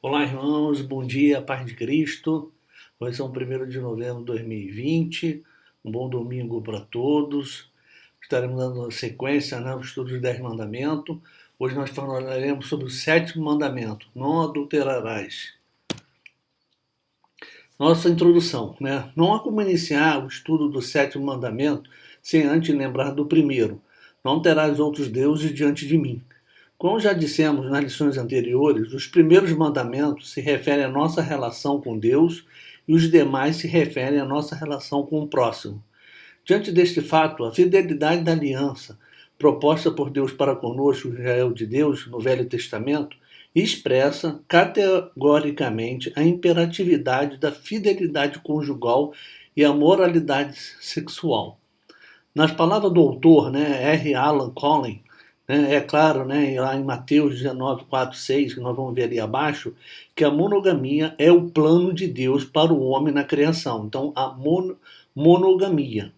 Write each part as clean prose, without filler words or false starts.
Olá, irmãos, bom dia, paz de Cristo. Hoje é o 1º de novembro de 2020, um bom domingo para todos. Estaremos dando sequência ao estudo dos 10 mandamentos. Hoje nós falaremos sobre o 7º mandamento, não adulterarás. Nossa introdução, né? Não há como iniciar o estudo do 7º mandamento sem antes lembrar do primeiro. Não terás outros deuses diante de mim. Como já dissemos nas lições anteriores, os primeiros mandamentos se referem à nossa relação com Deus e os demais se referem à nossa relação com o próximo. Diante deste fato, a fidelidade da aliança proposta por Deus para conosco, Israel de Deus, no Velho Testamento, expressa categoricamente a imperatividade da fidelidade conjugal e a moralidade sexual. Nas palavras do autor, R. Alan Collins, é claro, lá em Mateus 19, 4, 6, que nós vamos ver ali abaixo, que a monogamia é o plano de Deus para o homem na criação. Então, a monogamia,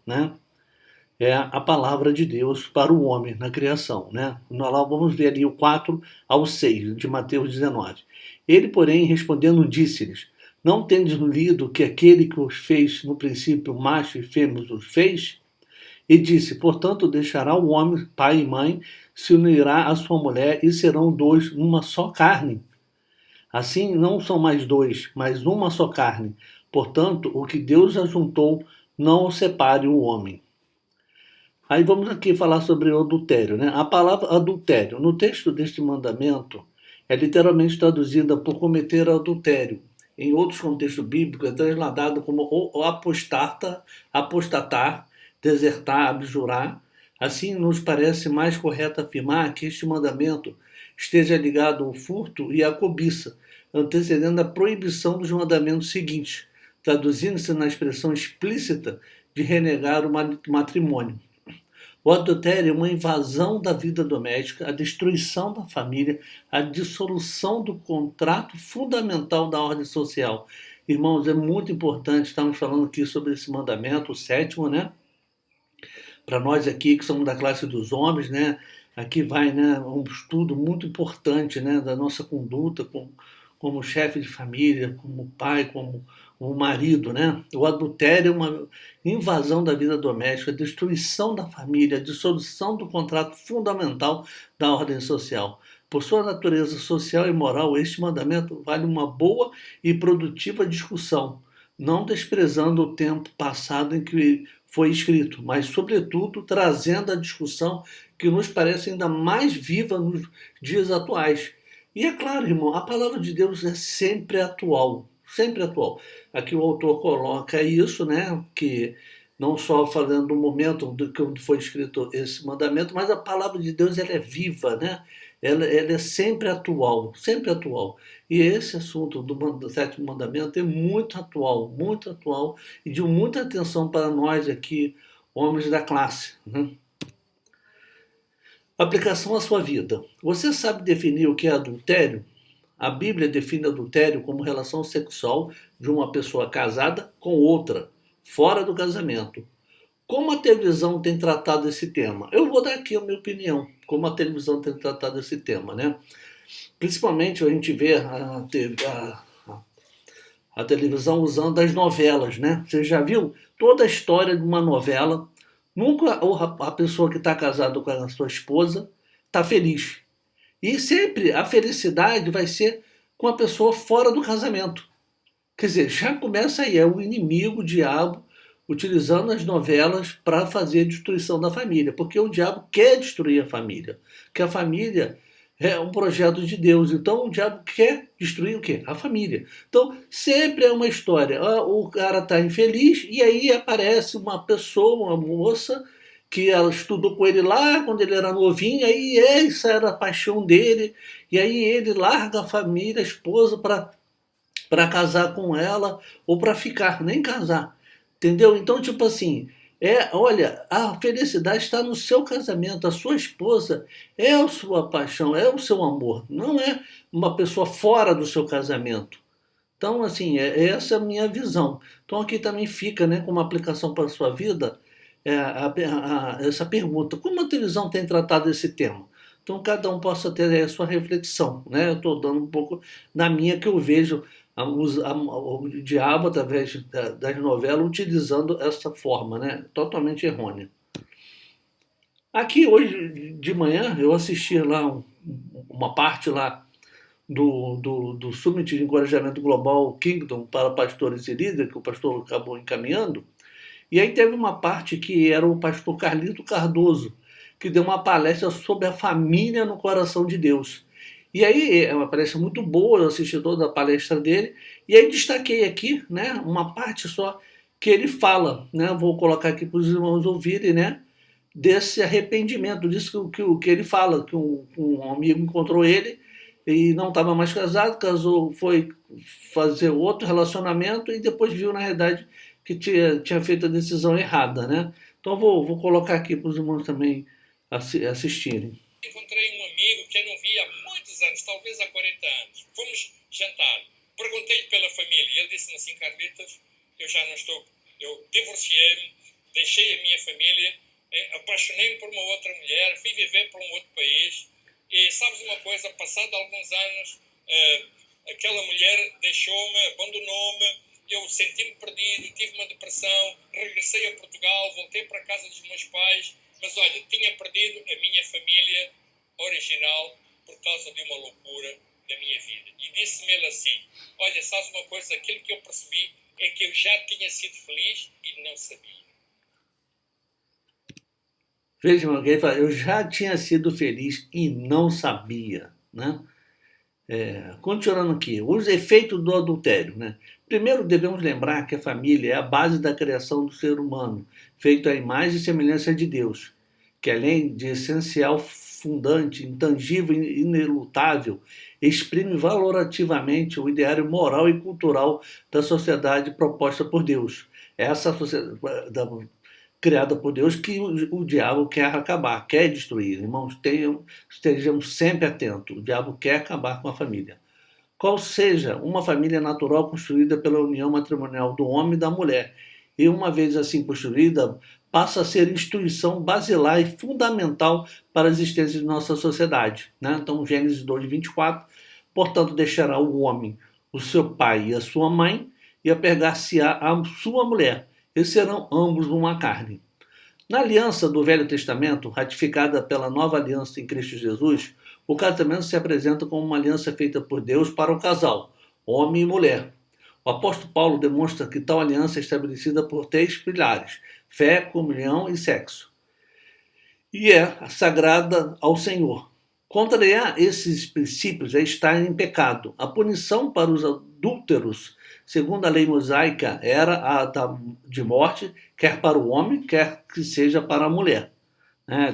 é a palavra de Deus para o homem na criação, Nós lá vamos ver ali o 4 ao 6 de Mateus 19. Ele, porém, respondendo, disse-lhes: Não tendes lido que aquele que os fez no princípio, macho e fêmea os fez? E disse: Portanto, deixará o homem pai e mãe, se unirá à sua mulher, e serão dois numa só carne. Assim, não são mais dois, mas uma só carne. Portanto, o que Deus ajuntou, não o separe o homem. Aí vamos aqui falar sobre o adultério, A palavra adultério, no texto deste mandamento, é literalmente traduzida por cometer adultério. Em outros contextos bíblicos, é trasladado como o apostatar, desertar, abjurar. Assim, nos parece mais correto afirmar que este mandamento esteja ligado ao furto e à cobiça, antecedendo a proibição dos mandamentos seguintes, traduzindo-se na expressão explícita de renegar o matrimônio. O adultério é uma invasão da vida doméstica, a destruição da família, a dissolução do contrato fundamental da ordem social. Irmãos, é muito importante, estamos falando aqui sobre esse mandamento, o 7º, Para nós aqui que somos da classe dos homens, Aqui vai, um estudo muito importante, da nossa conduta como chefe de família, como pai, como marido, O adultério é uma invasão da vida doméstica, a destruição da família, a dissolução do contrato fundamental da ordem social. Por sua natureza social e moral, este mandamento vale uma boa e produtiva discussão, não desprezando o tempo passado em que foi escrito, mas, sobretudo, trazendo a discussão que nos parece ainda mais viva nos dias atuais. E é claro, irmão, a palavra de Deus é sempre atual, sempre atual. Aqui o autor coloca isso, que não só falando do momento do que foi escrito esse mandamento, mas a palavra de Deus ela é viva, Ela é sempre atual, sempre atual. E esse assunto do 7º mandamento é muito atual e de muita atenção para nós aqui, homens da classe. Aplicação à sua vida. Você sabe definir o que é adultério? A Bíblia define adultério como relação sexual de uma pessoa casada com outra, fora do casamento. Como a televisão tem tratado esse tema? Eu vou dar aqui a minha opinião, como a televisão tem tratado esse tema, Principalmente a gente vê a televisão usando as novelas, Você já viu toda a história de uma novela? Nunca a pessoa que está casada com a sua esposa está feliz. E sempre a felicidade vai ser com a pessoa fora do casamento. Quer dizer, já começa aí, é o inimigo, o diabo, utilizando as novelas para fazer a destruição da família. Porque o diabo quer destruir a família. Porque a família é um projeto de Deus. Então o diabo quer destruir o quê? A família. Então sempre é uma história. O cara está infeliz e aí aparece uma pessoa, uma moça, que ela estudou com ele lá quando ele era novinho, aí essa era a paixão dele, e aí ele larga a família, a esposa, para casar com ela, ou para ficar, nem casar. Entendeu? Então, tipo assim, olha, a felicidade está no seu casamento, a sua esposa é a sua paixão, é o seu amor, não é uma pessoa fora do seu casamento. Então, assim, essa é a minha visão. Então, aqui também fica, como aplicação para a sua vida, essa pergunta. Como a televisão tem tratado esse tema? Então, cada um possa ter aí a sua reflexão, né? Eu estou dando um pouco na minha que eu vejo o diabo, através das novelas, utilizando essa forma, né? Totalmente errônea. Aqui, hoje de manhã, eu assisti lá uma parte lá do Summit de Encorajamento Global Kingdom para pastores e líderes, que o pastor acabou encaminhando. E aí teve uma parte que era o pastor Carlito Cardoso, que deu uma palestra sobre a família no coração de Deus. E aí é uma palestra muito boa, eu assisti toda a palestra dele, e aí destaquei aqui, né, uma parte só que ele fala, né, vou colocar aqui para os irmãos ouvirem, né, desse arrependimento, disso que ele fala, que um amigo encontrou ele e não estava mais casado, casou, foi fazer outro relacionamento e depois viu, na realidade, que tinha feito a decisão errada, né? Então vou colocar aqui para os irmãos também assistirem. Encontrei um amigo que eu não via há muitos anos, talvez há 40 anos. Fomos jantar. Perguntei-lhe pela família. Ele disse-me assim: Carlitos, eu já não estou. Eu divorciei-me, deixei a minha família, apaixonei-me por uma outra mulher, fui viver para um outro país. E sabes uma coisa? Passado alguns anos, aquela mulher deixou-me, abandonou-me. Eu senti-me perdido, tive uma depressão, regressei a Portugal, voltei para a casa dos meus pais. Mas olha, tinha perdido a minha família original por causa de uma loucura da minha vida. E disse-me ele assim: olha, sabes uma coisa? Aquilo que eu percebi é que eu já tinha sido feliz e não sabia. Veja, irmão, ele fala, eu já tinha sido feliz e não sabia, né? Continuando aqui, os efeitos do adultério, né? Primeiro devemos lembrar que a família é a base da criação do ser humano, feito à imagem e semelhança de Deus, que além de essencial, fundante, intangível e inelutável, exprime valorativamente o ideário moral e cultural da sociedade proposta por Deus. Essa sociedade criada por Deus que o diabo quer acabar, quer destruir. Irmãos, estejamos sempre atentos. O diabo quer acabar com a família. Qual seja uma família natural construída pela união matrimonial do homem e da mulher. E uma vez assim construída, passa a ser instituição basilar e fundamental para a existência de nossa sociedade. Né? Então, Gênesis 2:24, portanto, deixará o homem o seu pai e a sua mãe, e apegar-se-á a sua mulher, e serão ambos uma carne. Na aliança do Velho Testamento, ratificada pela nova aliança em Cristo Jesus, o casamento se apresenta como uma aliança feita por Deus para o casal, homem e mulher. O apóstolo Paulo demonstra que tal aliança é estabelecida por 3 pilares: fé, comunhão e sexo. E é sagrada ao Senhor. Contrariar esses princípios é estar em pecado. A punição para os adúlteros, segundo a lei mosaica, era a de morte, quer para o homem, quer que seja para a mulher.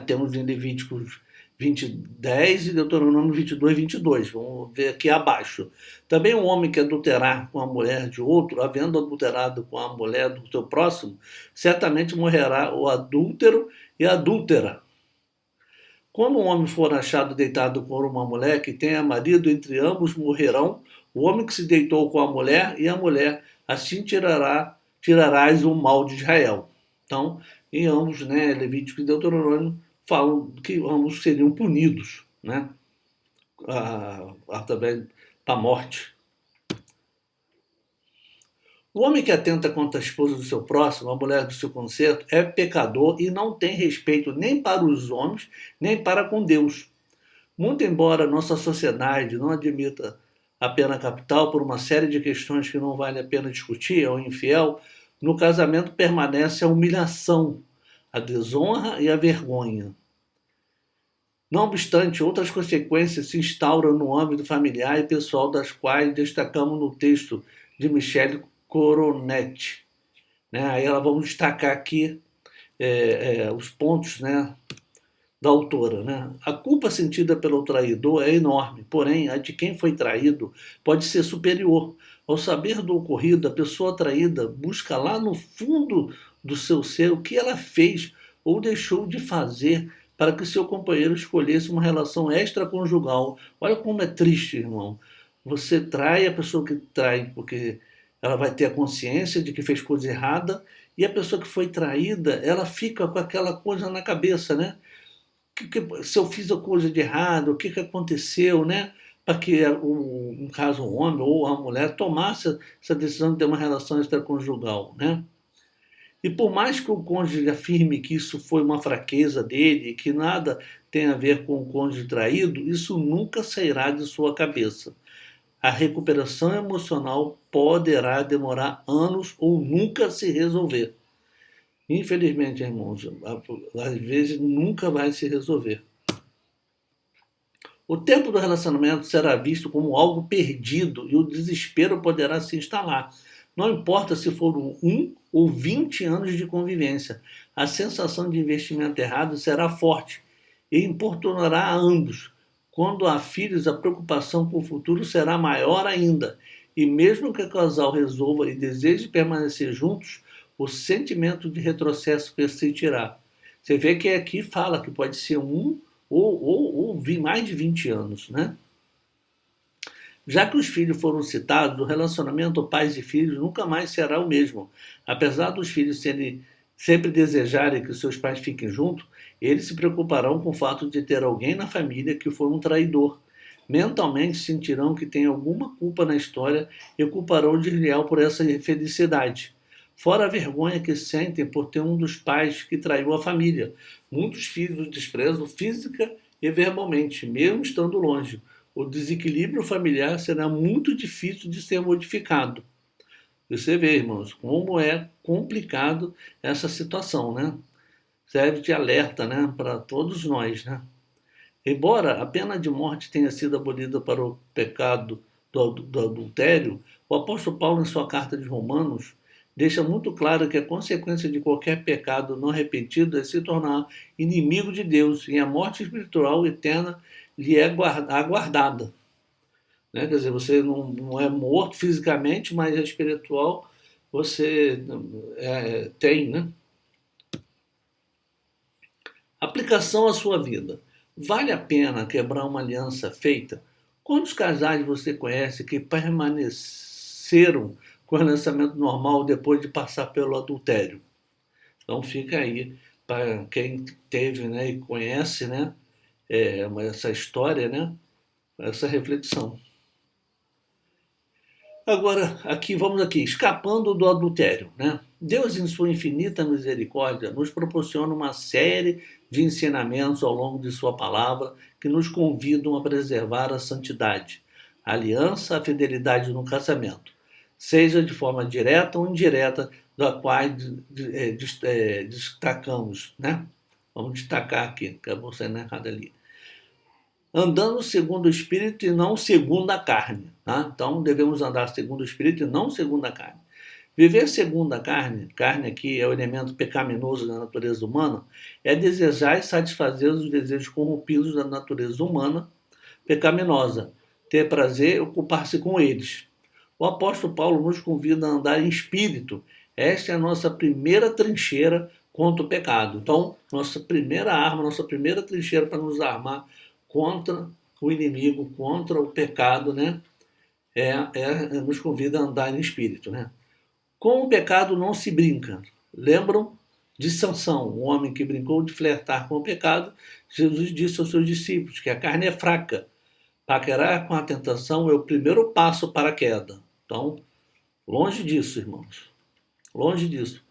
Temos em Levíticos 20:10 e Deuteronômio 22:22. Vamos ver aqui abaixo. Também um homem que adulterar com a mulher de outro, havendo adulterado com a mulher do seu próximo, certamente morrerá o adúltero e a adúltera. Quando um homem for achado deitado com uma mulher que tenha marido, entre ambos morrerão o homem que se deitou com a mulher e a mulher, assim tirarás o mal de Israel. Então, em ambos, né, Levítico e Deuteronômio, falam que ambos seriam punidos, né, através da morte. O homem que atenta contra a esposa do seu próximo, a mulher do seu conserto, é pecador e não tem respeito nem para os homens, nem para com Deus. Muito embora nossa sociedade não admita a pena capital por uma série de questões que não vale a pena discutir, ao infiel, no casamento permanece a humilhação, a desonra e a vergonha. Não obstante, outras consequências se instauram no âmbito familiar e pessoal, das quais destacamos no texto de Michele Coronetti. Aí vamos destacar aqui os pontos, né, da autora. A culpa sentida pelo traidor é enorme, porém a de quem foi traído pode ser superior. Ao saber do ocorrido, a pessoa traída busca lá no fundo do seu ser o que ela fez ou deixou de fazer para que seu companheiro escolhesse uma relação extraconjugal. Olha como é triste, irmão. Você trai a pessoa que trai porque ela vai ter a consciência de que fez coisa errada, e a pessoa que foi traída, ela fica com aquela coisa na cabeça, né? se eu fiz a coisa de errado, o que aconteceu, né? Para que, no caso, o homem ou a mulher tomasse essa decisão de ter uma relação extraconjugal, né? E por mais que o cônjuge afirme que isso foi uma fraqueza dele, que nada tem a ver com o cônjuge traído, isso nunca sairá de sua cabeça. A recuperação emocional poderá demorar anos ou nunca se resolver. Infelizmente, irmãos, às vezes nunca vai se resolver. O tempo do relacionamento será visto como algo perdido e o desespero poderá se instalar. Não importa se foram ou 20 anos de convivência, a sensação de investimento errado será forte e importunará a ambos. Quando há filhos, a preocupação com o futuro será maior ainda. E mesmo que o casal resolva e deseje permanecer juntos, o sentimento de retrocesso persistirá. Você vê que aqui fala que pode ser ou mais de 20 anos, né? Já que os filhos foram citados, o relacionamento pais e filhos nunca mais será o mesmo. Apesar dos filhos sempre desejarem que seus pais fiquem juntos, eles se preocuparão com o fato de ter alguém na família que foi um traidor. Mentalmente sentirão que tem alguma culpa na história e culparão de Israel por essa infelicidade. Fora a vergonha que sentem por ter um dos pais que traiu a família. Muitos filhos o desprezam física e verbalmente, mesmo estando longe. O desequilíbrio familiar será muito difícil de ser modificado. Você vê, irmãos, como é complicado essa situação, né? Serve de alerta, né, para todos nós, né? Embora a pena de morte tenha sido abolida para o pecado do adultério, o apóstolo Paulo, em sua carta de Romanos, deixa muito claro que a consequência de qualquer pecado não arrependido é se tornar inimigo de Deus e a morte espiritual eterna lhe é aguardada. Né? Quer dizer, você não é morto fisicamente, mas é espiritual você tem, né? Aplicação à sua vida. Vale a pena quebrar uma aliança feita? Quantos casais você conhece que permaneceram com o relacionamento normal depois de passar pelo adultério? Então fica aí para quem teve, né, e conhece, né, essa história, né, essa reflexão. Agora, vamos aqui, escapando do adultério, né? Deus, em sua infinita misericórdia, nos proporciona uma série de ensinamentos ao longo de sua palavra que nos convidam a preservar a santidade, a aliança, a fidelidade no casamento, seja de forma direta ou indireta, da qual destacamos, né? Vamos destacar aqui, acabou sendo errado ali. Andando segundo o Espírito e não segundo a carne. Tá? Então, devemos andar segundo o Espírito e não segundo a carne. Viver segundo a carne aqui é o elemento pecaminoso da natureza humana, é desejar e satisfazer os desejos corrompidos da natureza humana pecaminosa, ter prazer e ocupar-se com eles. O apóstolo Paulo nos convida a andar em espírito. Esta é a nossa primeira trincheira contra o pecado. Então, nossa primeira arma, nossa primeira trincheira para nos armar contra o inimigo, contra o pecado, né? Nos convida a andar em espírito, né? Com o pecado não se brinca. Lembram de Sansão, o homem que brincou de flertar com o pecado? Jesus disse aos seus discípulos que a carne é fraca. Paquerar com a tentação é o primeiro passo para a queda. Então, longe disso, irmãos. Longe disso.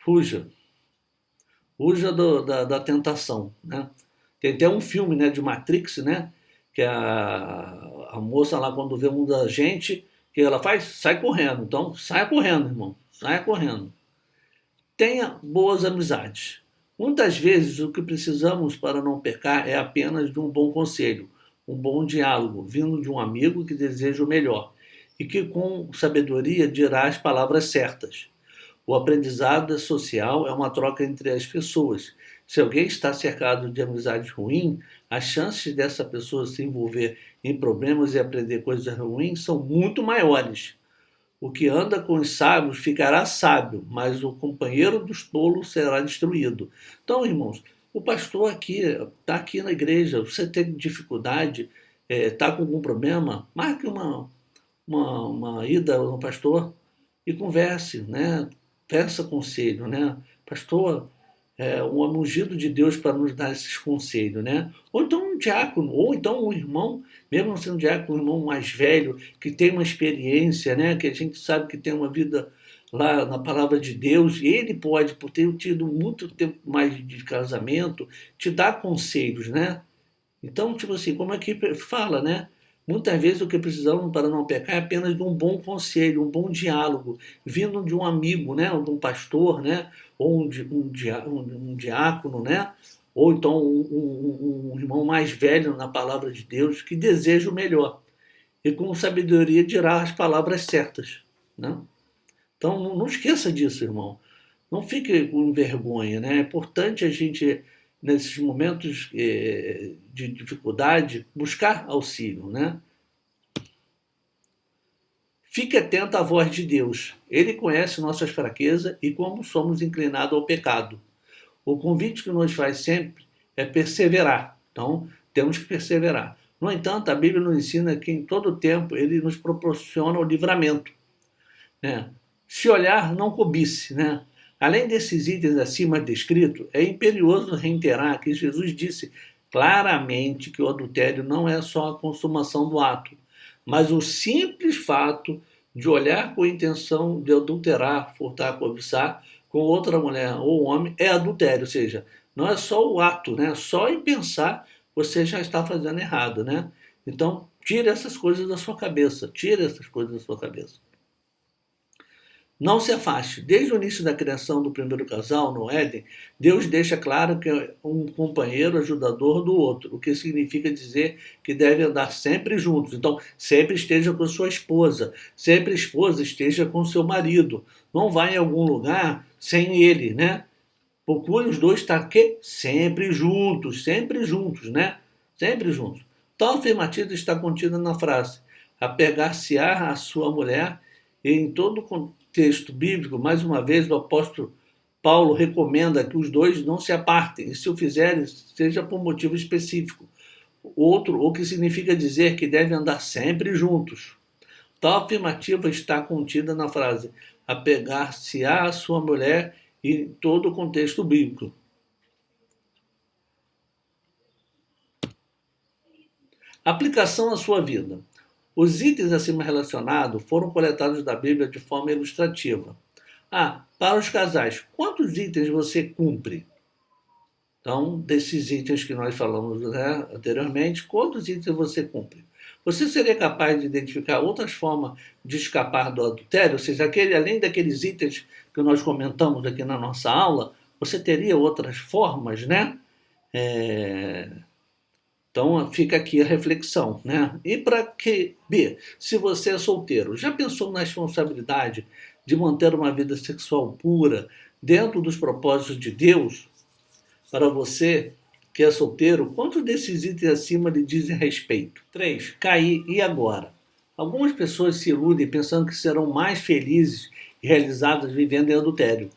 Fuja. Fuja da tentação, né? Tem até um filme, né, de Matrix, né, que a moça lá, quando vê um da gente, que ela faz? Sai correndo. Então, saia correndo, irmão. Saia correndo. Tenha boas amizades. Muitas vezes, o que precisamos para não pecar é apenas de um bom conselho, um bom diálogo, vindo de um amigo que deseja o melhor e que, com sabedoria, dirá as palavras certas. O aprendizado social é uma troca entre as pessoas. Se alguém está cercado de amizades ruins, as chances dessa pessoa se envolver em problemas e aprender coisas ruins são muito maiores. O que anda com os sábios ficará sábio, mas o companheiro dos tolos será destruído. Então, irmãos, o pastor aqui está aqui na igreja, você tem dificuldade, está com algum problema, marque uma ida no pastor e converse, né? Peça conselho, né? Pastor, um ungido de Deus para nos dar esses conselhos, né? Ou então um diácono, ou então um irmão, mesmo não sendo um diácono, um irmão mais velho, que tem uma experiência, né? Que a gente sabe que tem uma vida lá na palavra de Deus, e ele pode, por ter tido muito tempo mais de casamento, te dar conselhos, né? Então, tipo assim, como aqui fala, né? Muitas vezes o que precisamos para não pecar é apenas de um bom conselho, um bom diálogo, vindo de um amigo, né? Ou de um pastor, né? Ou um diácono, né? Ou então um irmão mais velho na palavra de Deus que deseja o melhor. E com sabedoria dirá as palavras certas, né? Então não esqueça disso, irmão. Não fique com vergonha, né? É importante a gente, nesses momentos de dificuldade, buscar auxílio, né? Fique atento à voz de Deus. Ele conhece nossas fraquezas e como somos inclinados ao pecado. O convite que nos faz sempre é perseverar. Então, temos que perseverar. No entanto, a Bíblia nos ensina que em todo tempo ele nos proporciona o livramento, né? Se olhar, não cobice, né? Além desses itens acima descritos, é imperioso reiterar que Jesus disse claramente que o adultério não é só a consumação do ato, mas o simples fato de olhar com a intenção de adulterar, furtar, cobiçar com outra mulher ou homem é adultério, ou seja, não é só o ato, né? Só em pensar você já está fazendo errado, né? Então, tire essas coisas da sua cabeça, tire essas coisas da sua cabeça. Não se afaste. Desde o início da criação do primeiro casal, no Éden, Deus deixa claro que é um companheiro ajudador do outro, o que significa dizer que devem andar sempre juntos. Então, sempre esteja com sua esposa, sempre a esposa esteja com seu marido. Não vá em algum lugar sem ele, né? Procure os dois estar sempre juntos, né? Sempre juntos. Tal afirmativa está contida na frase: apegar-se-á à sua mulher, e em todo o contexto bíblico, mais uma vez, o apóstolo Paulo recomenda que os dois não se apartem, e se o fizerem, seja por motivo específico. Outro, o que significa dizer que devem andar sempre juntos. Tal afirmativa está contida na frase: apegar-se-á à sua mulher, em todo o contexto bíblico. Aplicação à sua vida. Os itens acima relacionados foram coletados da Bíblia de forma ilustrativa. Para os casais, quantos itens você cumpre? Então, desses itens que nós falamos, né, anteriormente, quantos itens você cumpre? Você seria capaz de identificar outras formas de escapar do adultério? Ou seja, além daqueles itens que nós comentamos aqui na nossa aula, você teria outras formas, né? Então fica aqui a reflexão, né? E para que B, se você é solteiro, já pensou na responsabilidade de manter uma vida sexual pura dentro dos propósitos de Deus? Para você que é solteiro, quantos desses itens acima lhe dizem respeito? 3. Cair e agora? Algumas pessoas se iludem pensando que serão mais felizes e realizadas vivendo em adultério.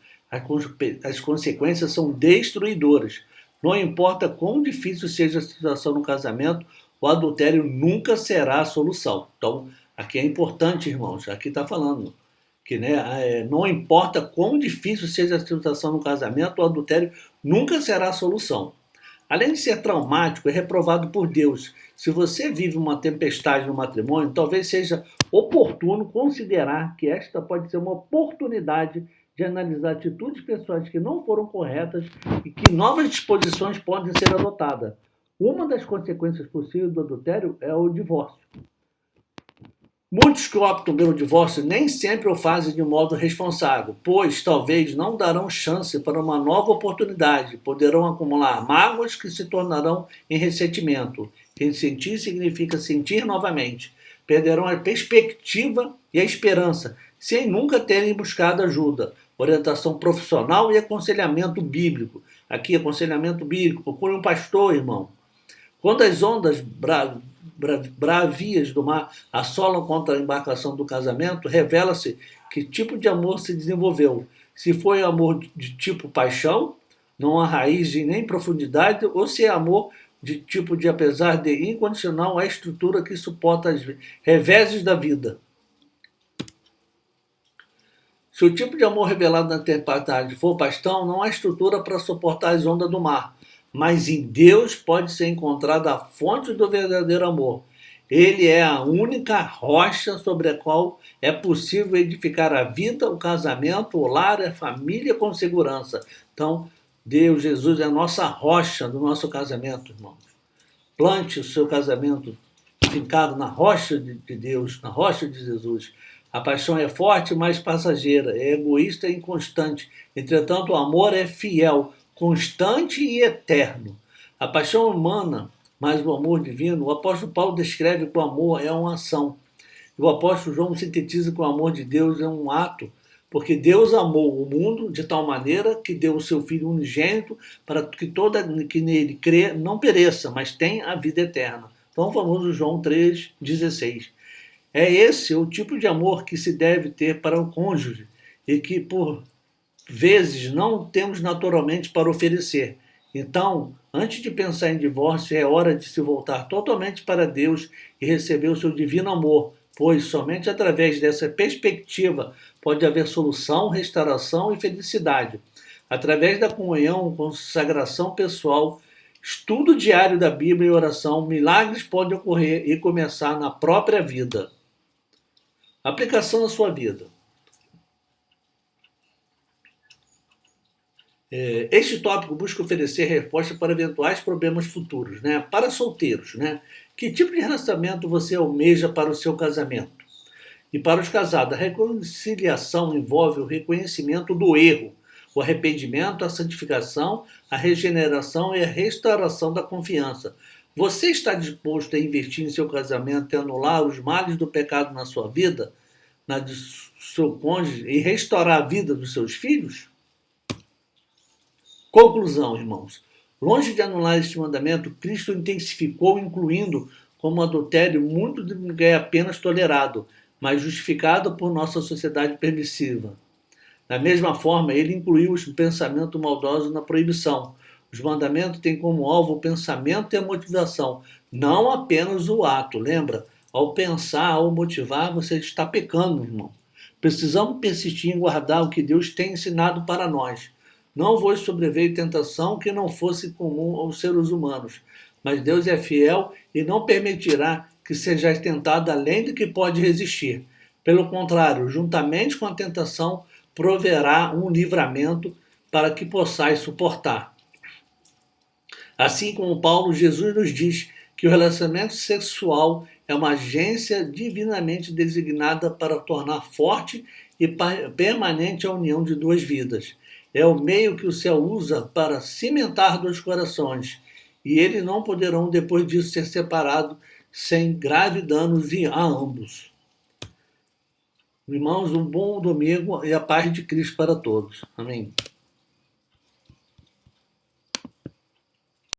As consequências são destruidoras. Não importa quão difícil seja a situação no casamento, o adultério nunca será a solução. Então, aqui é importante, irmãos, aqui está falando que, né, não importa quão difícil seja a situação no casamento, o adultério nunca será a solução. Além de ser traumático, é reprovado por Deus. Se você vive uma tempestade no matrimônio, talvez seja oportuno considerar que esta pode ser uma oportunidade de analisar atitudes pessoais que não foram corretas e que novas disposições podem ser adotadas. Uma das consequências possíveis do adultério é o divórcio. Muitos que optam pelo divórcio nem sempre o fazem de modo responsável, pois talvez não darão chance para uma nova oportunidade, poderão acumular mágoas que se tornarão em ressentimento. Ressentir significa sentir novamente. Perderão a perspectiva e a esperança, sem nunca terem buscado ajuda, orientação profissional e aconselhamento bíblico. Aqui, aconselhamento bíblico, procure um pastor, irmão. Quando as ondas bravias do mar assolam contra a embarcação do casamento, revela-se que tipo de amor se desenvolveu. Se foi amor de tipo paixão, não há raiz e nem profundidade, ou se é amor de tipo de apesar de incondicional, a estrutura que suporta as reveses da vida. Se o tipo de amor revelado na tempestade for pastão, não há estrutura para suportar as ondas do mar. Mas em Deus pode ser encontrada a fonte do verdadeiro amor. Ele é a única rocha sobre a qual é possível edificar a vida, o casamento, o lar, a família com segurança. Então, Deus, Jesus é a nossa rocha do nosso casamento, irmãos. Plante o seu casamento fincado na rocha de Deus, na rocha de Jesus. A paixão é forte, mas passageira, é egoísta e inconstante. Entretanto, o amor é fiel, constante e eterno. A paixão humana, mas o amor divino, o apóstolo Paulo descreve que o amor é uma ação. E o apóstolo João sintetiza que o amor de Deus é um ato, porque Deus amou o mundo de tal maneira que deu o seu Filho unigênito para que toda que nele crê não pereça, mas tenha a vida eterna. Então, o famoso João 3,16. É esse o tipo de amor que se deve ter para o cônjuge e que, por vezes, não temos naturalmente para oferecer. Então, antes de pensar em divórcio, é hora de se voltar totalmente para Deus e receber o seu divino amor, pois somente através dessa perspectiva pode haver solução, restauração e felicidade. Através da comunhão, consagração pessoal, estudo diário da Bíblia e oração, milagres podem ocorrer e começar na própria vida. Aplicação na sua vida. Este tópico busca oferecer resposta para eventuais problemas futuros, né? Para solteiros, né? Que tipo de relacionamento você almeja para o seu casamento? E para os casados, a reconciliação envolve o reconhecimento do erro, o arrependimento, a santificação, a regeneração e a restauração da confiança. Você está disposto a investir em seu casamento e anular os males do pecado na sua vida, na do seu cônjuge e restaurar a vida dos seus filhos? Conclusão, irmãos. Longe de anular este mandamento, Cristo intensificou, incluindo como adultério muito do que é apenas tolerado, mas justificado por nossa sociedade permissiva. Da mesma forma, ele incluiu o pensamento maldoso na proibição. Os mandamentos têm como alvo o pensamento e a motivação, não apenas o ato. Lembra? Ao pensar, ao motivar, você está pecando, irmão. Precisamos persistir em guardar o que Deus tem ensinado para nós. Não vos sobreveio tentação que não fosse comum aos seres humanos, mas Deus é fiel e não permitirá que sejais tentado além do que pode resistir. Pelo contrário, juntamente com a tentação, proverá um livramento para que possais suportar. Assim como Paulo, Jesus nos diz que o relacionamento sexual é uma agência divinamente designada para tornar forte e permanente a união de duas vidas. É o meio que o céu usa para cimentar dois corações, e eles não poderão depois disso ser separados sem grave danos a ambos. Irmãos, um bom domingo e a paz de Cristo para todos. Amém.